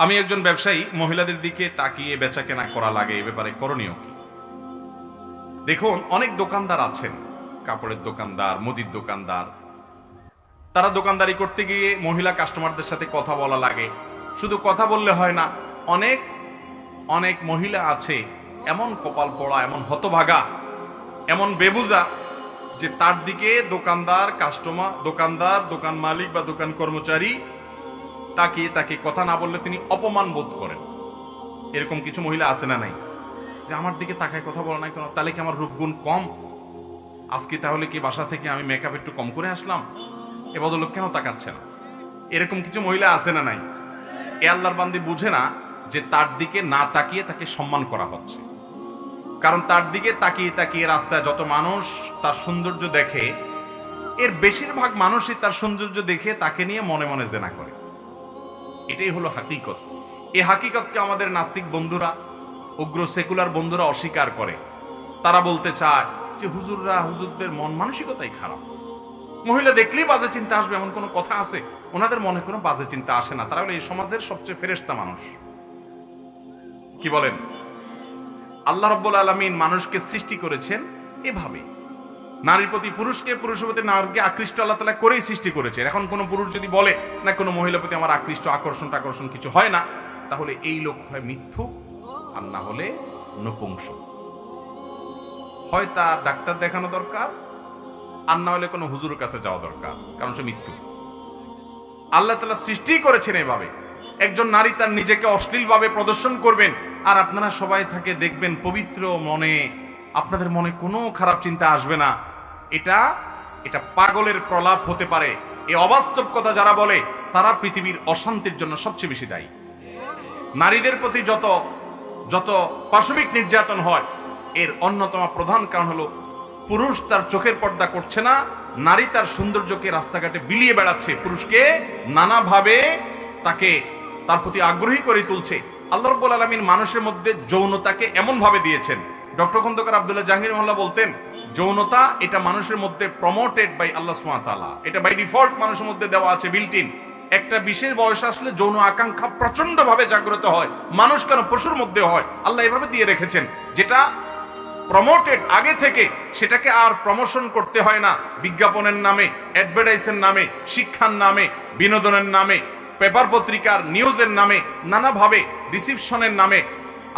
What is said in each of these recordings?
আমি একজন ব্যবসায়ী, মহিলাদের দিকে তাকিয়ে বেচা কেনা করা লাগে, এ ব্যাপারে করণীয় কি? দেখুন, অনেক দোকানদার আছেন, কাপড়ের দোকানদার, মুদির দোকানদার, তারা দোকানদারি করতে গিয়ে মহিলা কাস্টমারদের সাথে কথা বলা লাগে। শুধু কথা বললে হয় না, অনেক অনেক মহিলা আছে এমন কপাল পোড়া, এমন হতভাগা, এমন বেবুজা যে তার দিকে দোকানদার, দোকান মালিক বা দোকান কর্মচারী তাকিয়ে তাকে কথা না বললে তিনি অপমান বোধ করেন। এরকম কিছু মহিলা আছে না নাই? যে আমার দিকে তাকায় কথা বলে না কেন, তাহলে কি আমার রূপগুণ কম? আজকে তাহলে কি বাসা থেকে আমি মেকআপ একটু কম করে আসলাম, এ ভদ্রলোক কেন তাকাচ্ছে না? এরকম কিছু মহিলা আছে না নাই? এ আল্লাহর বান্দি বুঝে না যে তার দিকে না তাকিয়ে তাকে সম্মান করা হচ্ছে। কারণ তার দিকে তাকিয়ে তাকিয়ে রাস্তায় যত মানুষ তার সৌন্দর্য দেখে, এর বেশিরভাগ মানুষই তার সৌন্দর্য দেখে তাকে নিয়ে মনে মনে জেনা করে। এটাই হলো হাকিকত। এই হাকিকতকে আমাদের নাস্তিক বন্ধুরা, উগ্র সেকুলার বন্ধুরা অস্বীকার করে। তারা বলতে চায় যে হুজুরদের মন মানসিকতাই খারাপ, মহিলা দেখলেই বাজে চিন্তা আসবে, এমন কোনো কথা আছে? ওনাদের মনে কোনো বাজে চিন্তা আসে না, তারা হলো এই সমাজের সবচেয়ে ফেরেশতা মানুষ। কি বলেন? আল্লাহ রাব্বুল আলামিন মানুষকে সৃষ্টি করেছেন এভাবে, নারীর প্রতি পুরুষকে, পুরুষের প্রতি নারীকে আকৃষ্ট আল্লাহ তাআলা করেই সৃষ্টি করেছেন। এখন কোনো পুরুষ যদি বলে না কোনো মহিলার প্রতি আমার আকর্ষণ কিছু হয় না, তাহলে এই লোক হয় মিথ্যুক, আর না হলে নপুংসক। হয় তার ডাক্তার দেখানো দরকার, আর না হলে কোনো হুজুরের কাছে যাওয়া দরকার, কারণ সে মৃত্যু। আল্লাহ তাআলা সৃষ্টি করেছেন এভাবে। একজন নারী তার নিজেকে অশ্লীলভাবে প্রদর্শন করবেন, আর আপনারা সবাই থাকে দেখবেন পবিত্র মনে, আপনাদের মনে কোনো খারাপ চিন্তা আসবে না। এটা পাগলের প্রলাপ হতে পারে। এই অবাস্তব কথা যারা বলে তারা পৃথিবীর অশান্তির জন্য সবচেয়ে বেশি দায়ী। নারীদের প্রতি যত পাশবিক নির্যাতন হয়, এর অন্যতম প্রধান কারণ হলো পুরুষ তার চোখের পর্দা করছে না, নারী তার সৌন্দর্যকে রাস্তাঘাটে বিলিয়ে বেড়াচ্ছে, পুরুষকে নানাভাবে তার প্রতি আগ্রহী করে তুলছে। আল্লাহ রাব্বুল আলামিন মানুষের মধ্যে যৌনতাকে এমন ভাবে দিয়েছেন। ডক্টর খন্দকার আব্দুল্লাহ জাহাঙ্গীর মোল্লা বলতেন, যৌনতা এটা মানুষের মধ্যে প্রমোটেড বাই আল্লাহ সুবহানাহু ওয়া তাআলা, এটা বাই ডিফল্ট মানুষের মধ্যে দেওয়া আছে, বিল্ট ইন। একটা বিশেষ বয়স আসলে যৌন আকাঙ্ক্ষা প্রচন্ড ভাবে জাগ্রত হয়, মানুষ কেন পশুর মধ্যে হয়, আল্লাহ এভাবে দিয়ে রেখেছেন। যেটা প্রমোটেড আগে থেকে, সেটাকে আর প্রমোশন করতে হয় না বিজ্ঞাপনের নামে, অ্যাডভার্টাইজের নামে, শিক্ষার নামে, বিনোদনের নামে, পেপার পত্রিকার নিউজের নামে, নানাভাবে রিসিপশনের নামে,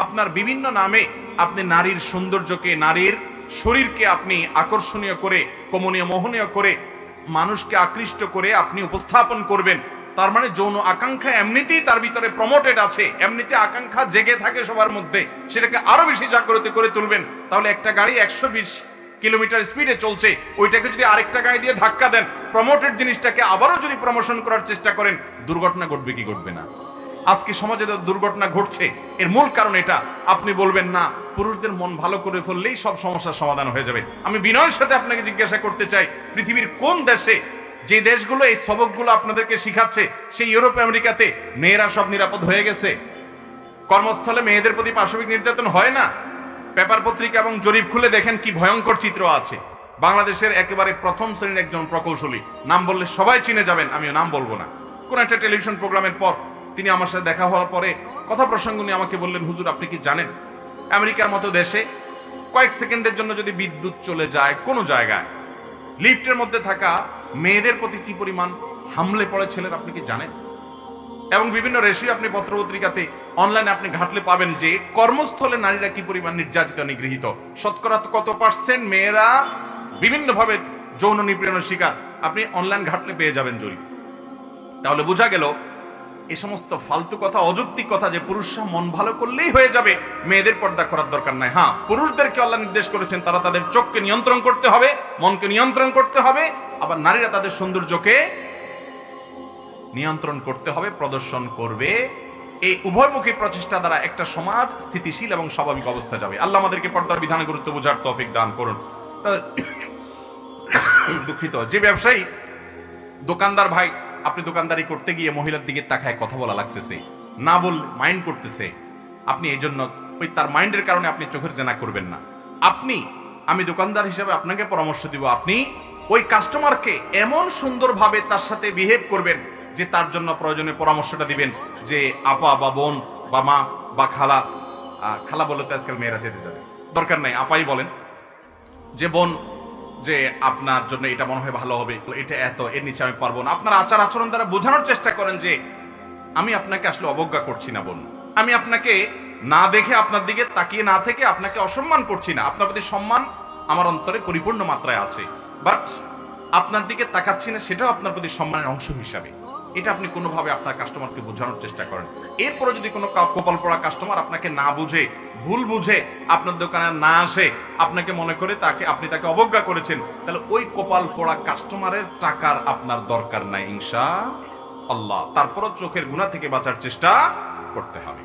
আপনার বিভিন্ন নামে আপনি নারীর সৌন্দর্যকে, নারীর শরীরকে আপনি আকর্ষণীয় করে, কমনীয় মোহনীয় করে, মানুষকে আকৃষ্ট করে আপনি উপস্থাপন করবেন। তার মানে যৌন আকাঙ্ক্ষা এমনিতেই তার ভিতরে প্রমোটেড আছে, এমনিতে আকাঙ্ক্ষা জেগে থাকে সবার মধ্যে, সেটাকে আরো বেশি জাগ্রত করে তুলবেন। তাহলে একটা গাড়ি 120 কিলোমিটার স্পিডে চলছে, ওইটাকে যদি আরেকটা গাড়ি দিয়ে ধাক্কা দেন, প্রমোটেড জিনিসটাকে আবারও যদি প্রমোশন করার চেষ্টা করেন, দুর্ঘটনা ঘটবে কি ঘটবে না? আজকে সমাজে দুর্ঘটনা ঘটছে, এর মূল কারণ এটা। আপনি বলবেন না পুরুষদের মন ভালো করে ফেললেই সব সমস্যার সমাধান হয়ে যাবে। আমি বিনয়ের সাথে আপনাকে জিজ্ঞাসা করতে চাই, পৃথিবীর কোন দেশে, যে দেশগুলো এই সবকগুলো আপনাদেরকে শিখাচ্ছে, সেই ইউরোপ আমেরিকাতে মেয়েরা সব নিরাপদ হয়ে গেছে? কর্মস্থলে মেয়েদের প্রতি পাশবিক নির্যাতন হয় না? পেপার পত্রিকা এবং জরিপ খুলে দেখেন কি ভয়ঙ্কর চিত্র আছে। বাংলাদেশের একেবারে প্রথম শ্রেণীর একজন প্রকৌশলী, নাম বললে সবাই চিনে যাবেন, আমিও নাম বলবো না, কোন একটা টেলিভিশন প্রোগ্রামের পর তিনি আমার সাথে দেখা হওয়ার পরে কথা প্রসঙ্গ নিয়ে আমাকে বললেন, হুজুর আপনি কি জানেন আমেরিকার মতো দেশে কয়েক সেকেন্ডের জন্য যদি বিদ্যুৎ চলে যায় কোনো জায়গায়, লিফটের মধ্যে থাকা মেয়েদের প্রতি কি পরিমাণ হামলে পড়ে ছেলেরা, আপনি কি জানেন? এবং বিভিন্ন রেশিও আপনি পত্রপত্রিকাতে, অনলাইনে আপনি ঘাটলে পাবেন যে কর্মস্থলে নারীরা কি পরিমাণ নির্যাতিত, নিগৃহীত। শতকরা কত পার্সেন্ট মেয়েরা বিভিন্নভাবে যৌন নিপীড়নের শিকার, আপনি অনলাইন ঘাটলে পেয়ে যাবেন জরিপ। তাহলে বোঝা গেল এই সমস্ত ফালতু কথা, অযৌক্তিক কথা যে পুরুষরা মন ভালো করলেই হয়ে যাবে, মেয়েদের পর্দা করার দরকার নাই। হ্যাঁ, পুরুষদেরকে আল্লাহ নির্দেশ করেছেন তারা তাদের চোখকে নিয়ন্ত্রণ করতে হবে, মনকে নিয়ন্ত্রণ করতে হবে, আবার নারীরা তাদের সৌন্দর্যকে নিয়ন্ত্রণ করতে হবে, প্রদর্শন করবে। এই উভয়মুখী প্রচেষ্টা দ্বারা একটা সমাজ স্থিতিশীল এবং স্বাভাবিক অবস্থা যাবে। আল্লাহ আমাদেরকে পর্দার বিধানে গুরুত্ব বোঝার তৌফিক দান করুন। দুঃখিত, যে ব্যবসায়ী দোকানদার ভাই, আপনি দোকানদারি করতে গিয়ে মহিলার দিকে তাকায় কথা বলা লাগতেছে, না বল মাইন্ড করতেছে, আপনি এই জন্য ওই তার মাইন্ডের কারণে আপনি চোখের জেনা করবেন না। আমি দোকানদার হিসেবে আপনাকে পরামর্শ দিব, আপনি ওই কাস্টমারকে এমন সুন্দরভাবে তার সাথে বিহেভ করবেন, যে তার জন্য প্রয়োজনীয় পরামর্শটা দিবেন, যে আপা বা বোন বা মা বা খালা, খালা বলে তো আজকাল মেয়েরা যেতে যাবে, দরকার নাই, আপাই বলেন, যে বোন, যে আপনার জন্য এটা মনে হয় ভালো হবে, এটা এত, এর নিচে আমি পারবো না। আপনার আচার আচরণ দ্বারা বোঝানোর চেষ্টা করেন যে আমি আপনাকে আসলে অবজ্ঞা করছি না বোন, আমি আপনাকে না দেখে আপনার দিকে তাকিয়ে না থেকে আপনাকে অসম্মান করছি না, আপনার প্রতি সম্মান আমার অন্তরে পরিপূর্ণ মাত্রায় আছে, বাট আপনার দিকে তাকাচ্ছি না সেটাও আপনার প্রতি সম্মানের অংশ হিসাবে। এটা আপনি কোনোভাবে আপনার কাস্টমারকে বোঝানোর চেষ্টা করেন। এরপরে যদি কোনো কপাল পড়া কাস্টমার আপনাকে না বুঝে, ভুল বুঝে আপনার দোকানে না আসে, আপনাকে মনে করে আপনি তাকে অবজ্ঞা করেছেন, তাহলে ওই কপাল পড়া কাস্টমারের টাকার আপনার দরকার নাই ইনশাআল্লাহ। তারপরও চোখের গুনাহ থেকে বাঁচার চেষ্টা করতে হবে।